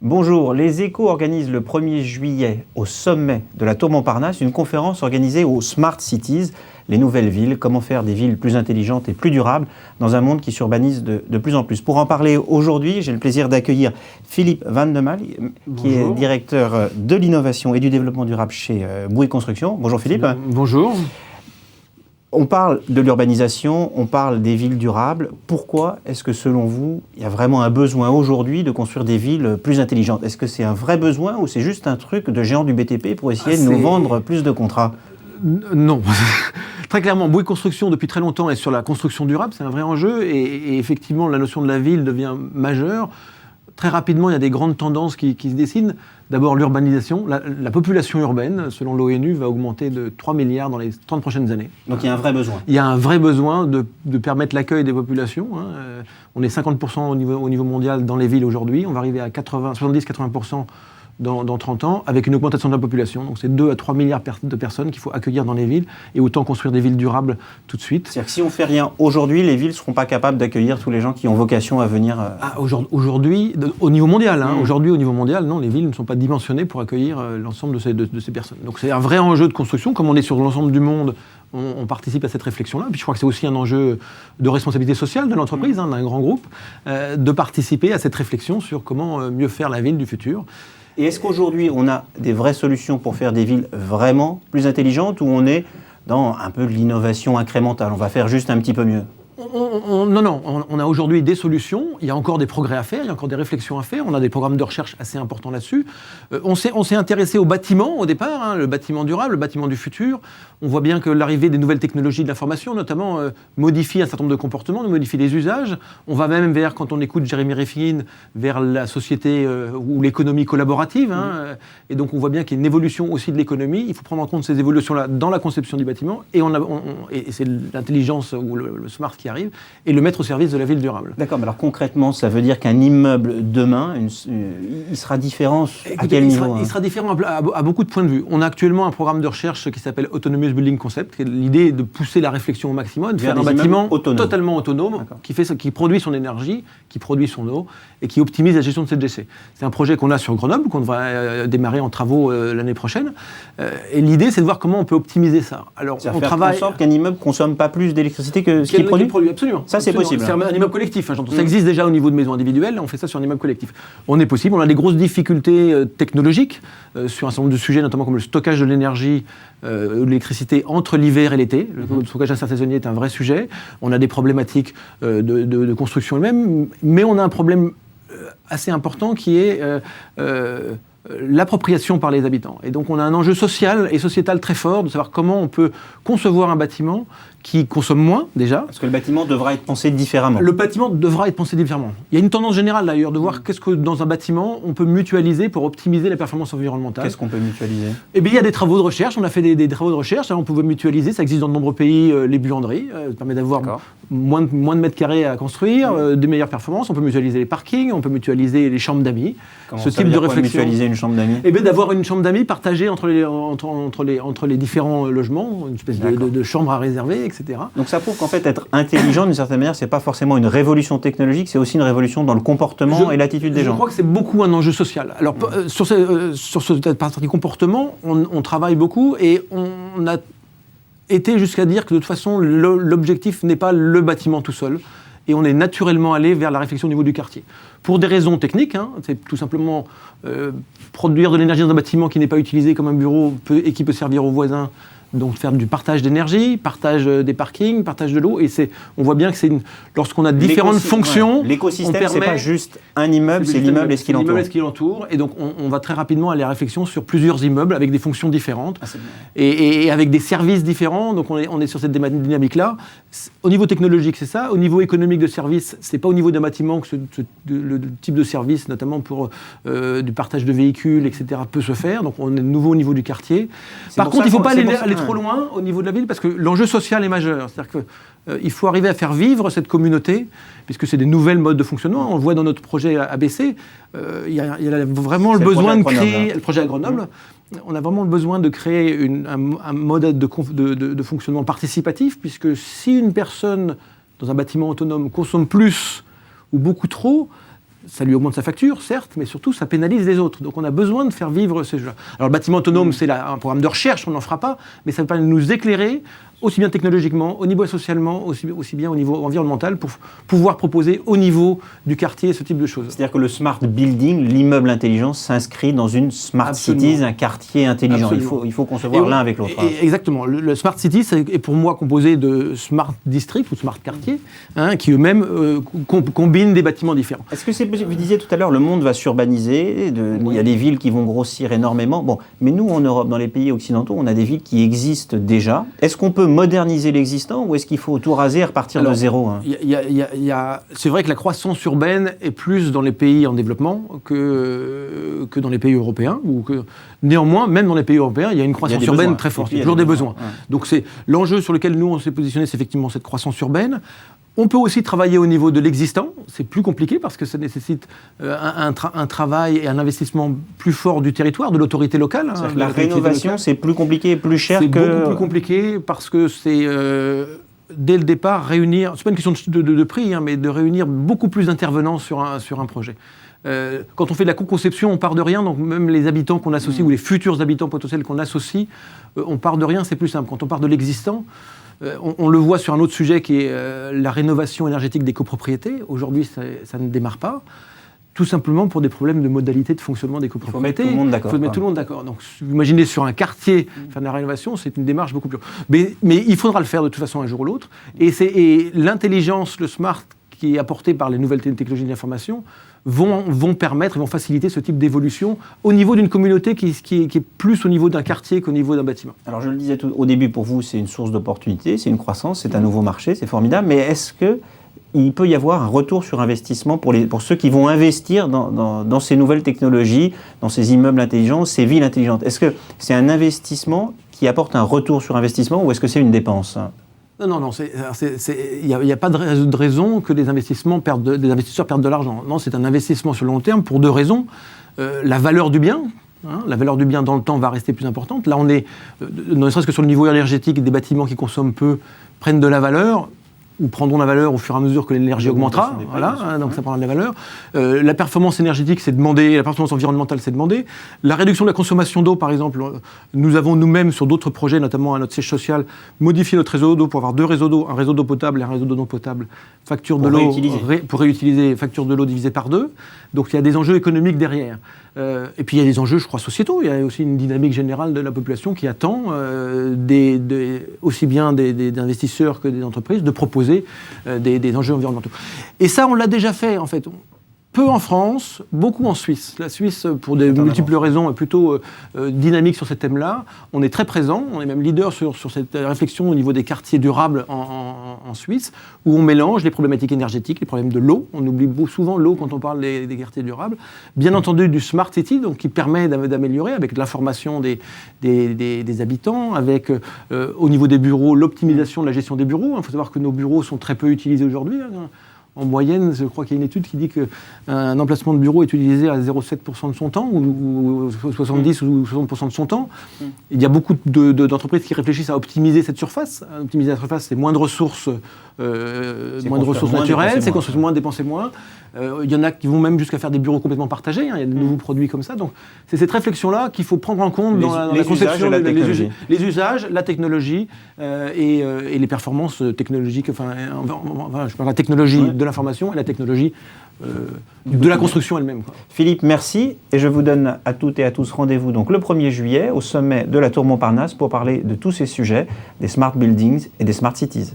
Bonjour, les Échos organisent le 1er juillet au sommet de la Tour Montparnasse une conférence organisée aux Smart Cities, les nouvelles villes, comment faire des villes plus intelligentes et plus durables dans un monde qui s'urbanise de plus en plus. Pour en parler aujourd'hui, j'ai le plaisir d'accueillir Philippe Van de Mal, qui est directeur de l'innovation et du développement durable chez Bouygues Construction. Bonjour Philippe. Bonjour. On parle de l'urbanisation, on parle des villes durables. Pourquoi est-ce que, selon vous, il y a vraiment un besoin aujourd'hui de construire des villes plus intelligentes? Est-ce que c'est un vrai besoin ou c'est juste un truc de géant du BTP pour essayer de nous vendre plus de contrats? Non. Très clairement, Bouygues Construction, depuis très longtemps, est sur la construction durable. C'est un vrai enjeu. Et effectivement, la notion de la ville devient majeure. Très rapidement, il y a des grandes tendances qui se dessinent. D'abord, l'urbanisation. La population urbaine, selon l'ONU, va augmenter de 3 milliards dans les 30 prochaines années. Donc il y a un vrai besoin. Il y a un vrai besoin de permettre l'accueil des populations. On est 50% au niveau mondial dans les villes aujourd'hui. On va arriver à 70-80% dans 30 ans, avec une augmentation de la population. Donc c'est 2 à 3 milliards de personnes qu'il faut accueillir dans les villes, et autant construire des villes durables tout de suite. C'est-à-dire que si on ne fait rien aujourd'hui, les villes ne seront pas capables d'accueillir tous les gens qui ont vocation à venir... Aujourd'hui, au niveau mondial, aujourd'hui au niveau mondial, non, les villes ne sont pas dimensionnées pour accueillir l'ensemble de ces personnes. Donc c'est un vrai enjeu de construction. Comme on est sur l'ensemble du monde, on participe à cette réflexion-là. Puis je crois que c'est aussi un enjeu de responsabilité sociale de l'entreprise, d'un grand groupe, de participer à cette réflexion sur comment mieux faire la ville du futur. Et est-ce qu'aujourd'hui, on a des vraies solutions pour faire des villes vraiment plus intelligentes, ou on est dans un peu de l'innovation incrémentale? On va faire juste un petit peu mieux. Non, on a aujourd'hui des solutions, il y a encore des progrès à faire, il y a encore des réflexions à faire, on a des programmes de recherche assez importants là-dessus. On s'est intéressé au bâtiment au départ, le bâtiment durable, le bâtiment du futur. On voit bien que l'arrivée des nouvelles technologies de l'information, notamment, modifie un certain nombre de comportements, modifie les usages. On va même vers, quand on écoute Jérémy Réfine, vers la société ou l'économie collaborative. Et donc on voit bien qu'il y a une évolution aussi de l'économie. Il faut prendre en compte ces évolutions-là dans la conception du bâtiment. Et c'est l'intelligence ou le smart qui arrive, et le mettre au service de la ville durable. D'accord, mais alors concrètement, ça veut dire qu'un immeuble demain, il sera différent à quel niveau? Il sera différent à beaucoup de points de vue. On a actuellement un programme de recherche qui s'appelle Autonomous Building Concept, qui est l'idée de pousser la réflexion au maximum, de faire un bâtiment totalement autonome, qui produit son énergie, qui produit son eau, et qui optimise la gestion de ses déchets. C'est un projet qu'on a sur Grenoble, qu'on va démarrer en travaux l'année prochaine. Et l'idée, c'est de voir comment on peut optimiser ça. Alors, on travaille en sorte qu'un immeuble ne consomme pas plus d'électricité que ce qu'il produit. Absolument. Ça, c'est possible. C'est un immeuble collectif. Ça existe déjà au niveau de maisons individuelles. On fait ça sur un immeuble collectif. On est possible. On a des grosses difficultés technologiques sur un certain nombre de sujets, notamment comme le stockage de l'énergie, de l'électricité entre l'hiver et l'été. Le stockage intersaisonnier est un vrai sujet. On a des problématiques de construction elle-même, mais on a un problème assez important qui est l'appropriation par les habitants. Et donc on a un enjeu social et sociétal très fort de savoir comment on peut concevoir un bâtiment qui consomme moins, déjà. Parce que le bâtiment devra être pensé différemment. Le bâtiment devra être pensé différemment. Il y a une tendance générale d'ailleurs de voir qu'est-ce que dans un bâtiment on peut mutualiser pour optimiser la performance environnementale. Qu'est-ce qu'on peut mutualiser? Eh bien, il y a des travaux de recherche. On a fait des travaux de recherche. On peut mutualiser. Ça existe dans de nombreux pays. Les buanderies, ça permet d'avoir moins de mètres carrés à construire, de meilleures performances. On peut mutualiser les parkings. On peut mutualiser les chambres d'amis. Ce type de réflexion. Mutualiser une chambre d'amis? Eh bien, d'avoir une chambre d'amis partagée entre les différents logements, une espèce de chambre à réserver, etc. Donc ça prouve qu'en fait, être intelligent, d'une certaine manière, c'est pas forcément une révolution technologique, c'est aussi une révolution dans le comportement et l'attitude des gens. Je crois que c'est beaucoup un enjeu social. Alors, sur cette partie comportement, on travaille beaucoup, et on a été jusqu'à dire que de toute façon, l'objectif n'est pas le bâtiment tout seul. Et on est naturellement allé vers la réflexion au niveau du quartier. Pour des raisons techniques, c'est tout simplement produire de l'énergie dans un bâtiment qui n'est pas utilisé comme un bureau et qui peut servir aux voisins. Donc faire du partage d'énergie, partage des parkings, partage de l'eau, et on voit bien que lorsqu'on a différentes fonctions, l'écosystème, c'est pas juste un immeuble, c'est l'immeuble et ce qui l'entoure. L'immeuble et ce qui l'entoure, et donc on va très rapidement aller à la réflexion sur plusieurs immeubles avec des fonctions différentes, et avec des services différents. Donc on est sur cette dynamique-là. Au niveau technologique, c'est ça. Au niveau économique de service, c'est pas au niveau d'un bâtiment que le type de service, notamment pour du partage de véhicules, etc., peut se faire. Donc on est de nouveau au niveau du quartier. Par contre, il ne faut pas aller trop loin au niveau de la ville, parce que l'enjeu social est majeur. C'est-à-dire qu'il faut arriver à faire vivre cette communauté, puisque c'est des nouvelles modes de fonctionnement. On le voit dans notre projet ABC. Il y a vraiment le besoin de créer... Le projet à Grenoble. On a vraiment le besoin de créer un modèle de fonctionnement participatif, puisque si une personne dans un bâtiment autonome consomme plus ou beaucoup trop, ça lui augmente sa facture, certes, mais surtout, ça pénalise les autres. Donc, on a besoin de faire vivre ces jeux-là. Alors, le bâtiment autonome, c'est un programme de recherche, on n'en fera pas, mais ça permet de nous éclairer, aussi bien technologiquement, au niveau socialement, aussi bien au niveau environnemental, pour pouvoir proposer au niveau du quartier ce type de choses. C'est-à-dire que le smart building, l'immeuble intelligent, s'inscrit dans une smart cities, un quartier intelligent. Il faut concevoir l'un avec l'autre. Exactement. Le smart city est pour moi composé de smart district ou smart quartier, qui eux-mêmes combinent des bâtiments différents. Est-ce que c'est possible? Vous disiez tout à l'heure, le monde va s'urbaniser, il y a des villes qui vont grossir énormément. Bon, mais nous, en Europe, dans les pays occidentaux, on a des villes qui existent déjà. Est-ce qu'on peut moderniser l'existant ou est-ce qu'il faut tout raser et repartir de zéro? C'est vrai que la croissance urbaine est plus dans les pays en développement que dans les pays européens. Néanmoins, même dans les pays européens, il y a une croissance urbaine très forte. Il y a toujours des besoins. Ouais. Donc c'est l'enjeu sur lequel nous on s'est positionné, c'est effectivement cette croissance urbaine. On peut aussi travailler au niveau de l'existant. C'est plus compliqué parce que ça nécessite un travail et un investissement plus fort du territoire, de l'autorité locale. La rénovation, c'est plus compliqué et plus cher que... C'est beaucoup plus compliqué parce que c'est, dès le départ, réunir... C'est pas une question de prix, mais de réunir beaucoup plus d'intervenants sur un projet. Quand on fait de la co-conception, on part de rien, donc même les habitants qu'on associe, ou les futurs habitants potentiels qu'on associe, on part de rien, c'est plus simple. Quand on part de l'existant, on le voit sur un autre sujet qui est la rénovation énergétique des copropriétés. Aujourd'hui, ça ne démarre pas, tout simplement pour des problèmes de modalité de fonctionnement des copropriétés. Il faut mettre tout le monde d'accord. Donc, imaginez sur un quartier faire de la rénovation, c'est une démarche beaucoup plus... Mais il faudra le faire de toute façon un jour ou l'autre. Et l'intelligence, le smart qui est apporté par les nouvelles technologies de l'information vont permettre, vont faciliter ce type d'évolution au niveau d'une communauté qui est plus au niveau d'un quartier qu'au niveau d'un bâtiment. Alors je le disais au début, pour vous, c'est une source d'opportunité, c'est une croissance, c'est un nouveau marché, c'est formidable, mais est-ce qu'il peut y avoir un retour sur investissement pour ceux qui vont investir dans ces nouvelles technologies, dans ces immeubles intelligents, ces villes intelligentes? Est-ce que c'est un investissement qui apporte un retour sur investissement ou est-ce que c'est une dépense? Non, il n'y a pas de raison que des investisseurs perdent de l'argent. Non, c'est un investissement sur le long terme pour deux raisons. La valeur du bien, la valeur du bien dans le temps va rester plus importante. Là, on est, ne serait-ce que sur le niveau énergétique, des bâtiments qui consomment peu prennent de la valeur, ou prendront la valeur au fur et à mesure que l'énergie augmentera. Voilà, donc ça prendra de la valeur. La performance énergétique, c'est demandé. La performance environnementale, c'est demandé. La réduction de la consommation d'eau, par exemple, nous avons nous-mêmes, sur d'autres projets, notamment à notre siège social, modifié notre réseau d'eau pour avoir deux réseaux d'eau, un réseau d'eau potable et un réseau d'eau non potable. Facture de l'eau pour réutiliser, facture de l'eau divisée par 2. Donc il y a des enjeux économiques derrière. Et puis il y a des enjeux, je crois, sociétaux. Il y a aussi une dynamique générale de la population qui attend aussi bien des investisseurs que des entreprises de proposer des enjeux environnementaux. Et ça, on l'a déjà fait, en fait. Peu en France, beaucoup en Suisse. La Suisse, pour des multiples raisons, est plutôt dynamique sur ces thèmes-là. On est très présent, on est même leader sur cette réflexion au niveau des quartiers durables en Suisse, où on mélange les problématiques énergétiques, les problèmes de l'eau. On oublie souvent l'eau quand on parle des quartiers durables. Bien entendu, du Smart City, donc, qui permet d'améliorer avec l'information des habitants, avec, au niveau des bureaux, l'optimisation de la gestion des bureaux. Il faut savoir que nos bureaux sont très peu utilisés aujourd'hui. En moyenne, je crois qu'il y a une étude qui dit qu'un emplacement de bureau est utilisé à 0,7% de son temps, ou 70 ou 60% de son temps. Il y a beaucoup d'entreprises qui réfléchissent à optimiser cette surface. Optimiser la surface, c'est moins de ressources, naturelles, c'est construire moins, dépenser moins. Il y en a qui vont même jusqu'à faire des bureaux complètement partagés. Il y a de nouveaux produits comme ça. Donc, c'est cette réflexion-là qu'il faut prendre en compte dans la conception, les usages, la technologie et les performances technologiques. Enfin, je parle de la technologie de l'information et la technologie de la construction elle-même. Philippe, merci. Et je vous donne à toutes et à tous rendez-vous donc le 1er juillet au sommet de la Tour Montparnasse pour parler de tous ces sujets, des smart buildings et des smart cities.